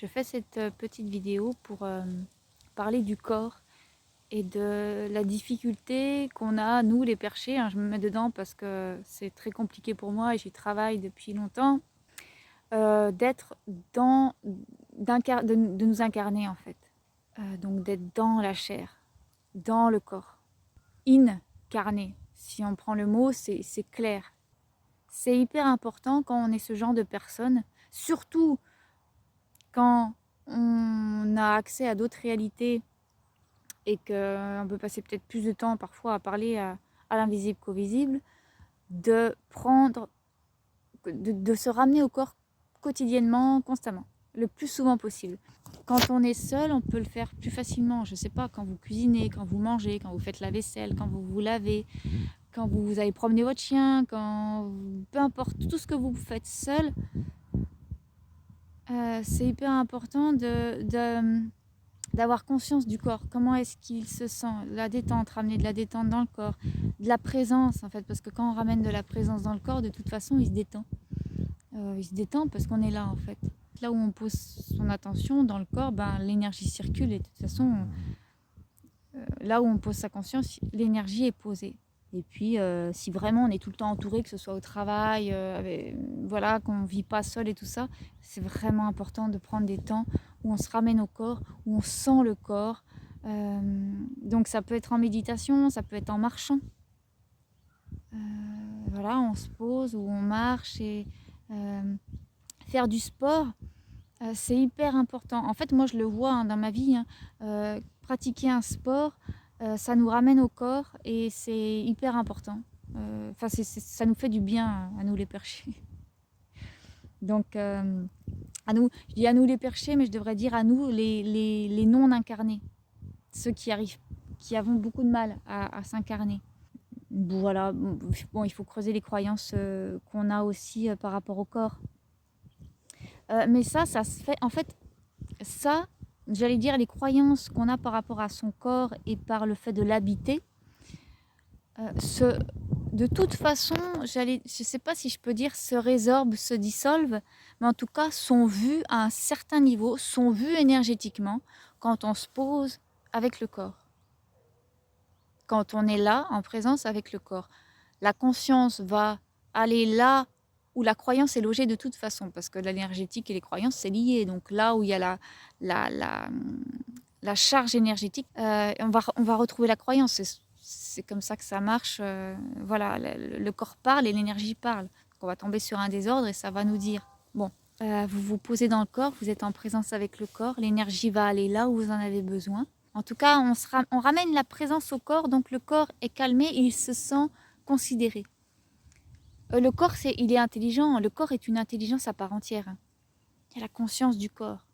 Je fais cette petite vidéo pour parler du corps et de la difficulté qu'on a, nous les perchés, hein, je me mets dedans parce que c'est très compliqué pour moi et j'y travaille depuis longtemps, d'être dans, de nous incarner en fait. Donc d'être dans la chair, dans le corps. Incarné, si on prend le mot, c'est clair. C'est hyper important quand on est ce genre de personne, surtout quand on a accès à d'autres réalités et qu'on peut passer peut-être plus de temps parfois à parler à l'invisible qu'au visible, de prendre, de se ramener au corps quotidiennement, constamment, le plus souvent possible. Quand on est seul, on peut le faire plus facilement. Je ne sais pas, quand vous cuisinez, quand vous mangez, quand vous faites la vaisselle, quand vous vous lavez, quand vous allez promener votre chien, peu importe, tout ce que vous faites seul, c'est hyper important d'avoir conscience du corps. Comment est-ce qu'il se sent? La détente, ramener de la détente dans le corps, de la présence en fait, parce que quand on ramène de la présence dans le corps, de toute façon, il se détend. Il se détend parce qu'on est là en fait. Là où on pose son attention dans le corps, ben, l'énergie circule et de toute façon, là où on pose sa conscience, l'énergie est posée. Et puis, si vraiment on est tout le temps entouré, que ce soit au travail, voilà, qu'on ne vit pas seul et tout ça, c'est vraiment important de prendre des temps où on se ramène au corps, où on sent le corps. Donc ça peut être en méditation, ça peut être en marchant. Voilà, on se pose ou on marche et faire du sport, c'est hyper important. En fait, moi je le vois hein, dans ma vie, hein, pratiquer un sport, ça nous ramène au corps et c'est hyper important. Enfin, ça nous fait du bien à nous les perchés. Donc, à nous, je dis à nous les perchés, mais je devrais dire à nous les non incarnés, ceux qui arrivent, qui avons beaucoup de mal à s'incarner. Voilà, bon, il faut creuser les croyances qu'on a aussi par rapport au corps. Mais ça se fait, en fait, ça, j'allais dire les croyances qu'on a par rapport à son corps et par le fait de l'habiter, de toute façon, je ne sais pas si je peux dire se résorbent, se dissolvent, mais en tout cas sont vues à un certain niveau, sont vues énergétiquement quand on se pose avec le corps. Quand on est là, en présence avec le corps. La conscience va aller là où la croyance est logée de toute façon, parce que l'énergétique et les croyances, c'est lié. Donc là où il y a la charge énergétique, on va retrouver la croyance. C'est comme ça que ça marche. Voilà, le corps parle et l'énergie parle. Donc on va tomber sur un désordre et ça va nous dire, bon, vous vous posez dans le corps, vous êtes en présence avec le corps, l'énergie va aller là où vous en avez besoin. En tout cas, on ramène la présence au corps, donc le corps est calmé et il se sent considéré. Le corps, il est intelligent, le corps est une intelligence à part entière. Il y a la conscience du corps.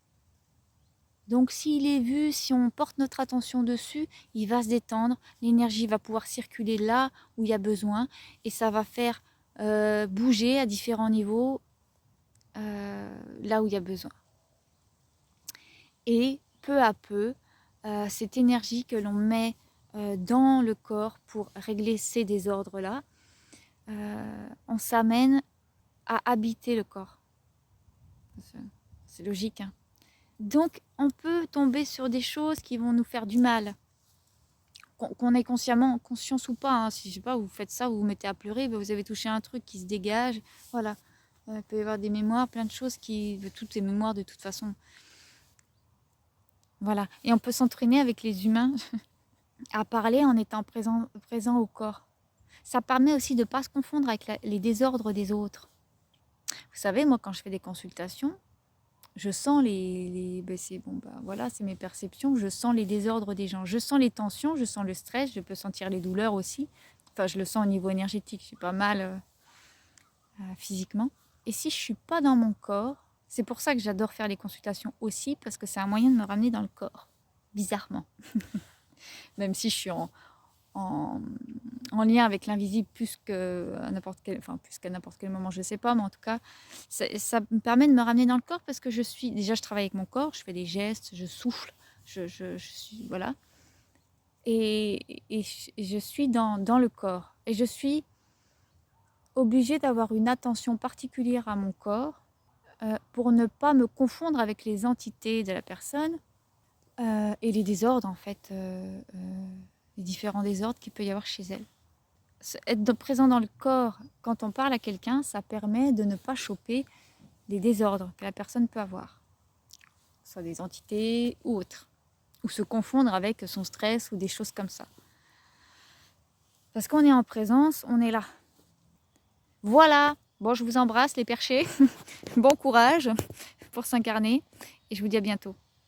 Donc s'il est vu, si on porte notre attention dessus, il va se détendre, l'énergie va pouvoir circuler là où il y a besoin et ça va faire bouger à différents niveaux là où il y a besoin. Et peu à peu, cette énergie que l'on met dans le corps pour régler ces désordres-là, on s'amène à habiter le corps. C'est logique, hein. Donc, on peut tomber sur des choses qui vont nous faire du mal, qu'on ait conscience ou pas. Hein. Si je sais pas, vous faites ça, vous vous mettez à pleurer, ben vous avez touché un truc qui se dégage. Voilà, il peut y avoir des mémoires, plein de choses toutes les mémoires de toute façon. Voilà, et on peut s'entraîner avec les humains à parler en étant présent au corps. Ça permet aussi de ne pas se confondre avec les désordres des autres. Vous savez, moi, quand je fais des consultations, je sens voilà, c'est mes perceptions, je sens les désordres des gens, je sens les tensions, je sens le stress, je peux sentir les douleurs aussi. Enfin, je le sens au niveau énergétique, je suis pas mal physiquement. Et si je suis pas dans mon corps, c'est pour ça que j'adore faire les consultations aussi, parce que c'est un moyen de me ramener dans le corps, bizarrement. Même si je suis en lien avec l'invisible plus qu'à n'importe quel moment, je ne sais pas, mais en tout cas, ça me permet de me ramener dans le corps parce que je travaille avec mon corps, je fais des gestes, je souffle, je suis, voilà. Et je suis dans le corps. Et je suis obligée d'avoir une attention particulière à mon corps pour ne pas me confondre avec les entités de la personne et les désordres en fait, les différents désordres qu'il peut y avoir chez elle. Être présent dans le corps quand on parle à quelqu'un, ça permet de ne pas choper des désordres que la personne peut avoir, soit des entités ou autres, ou se confondre avec son stress ou des choses comme ça. Parce qu'on est en présence, on est là. Voilà, bon, je vous embrasse les perchés, bon courage pour s'incarner et je vous dis à bientôt.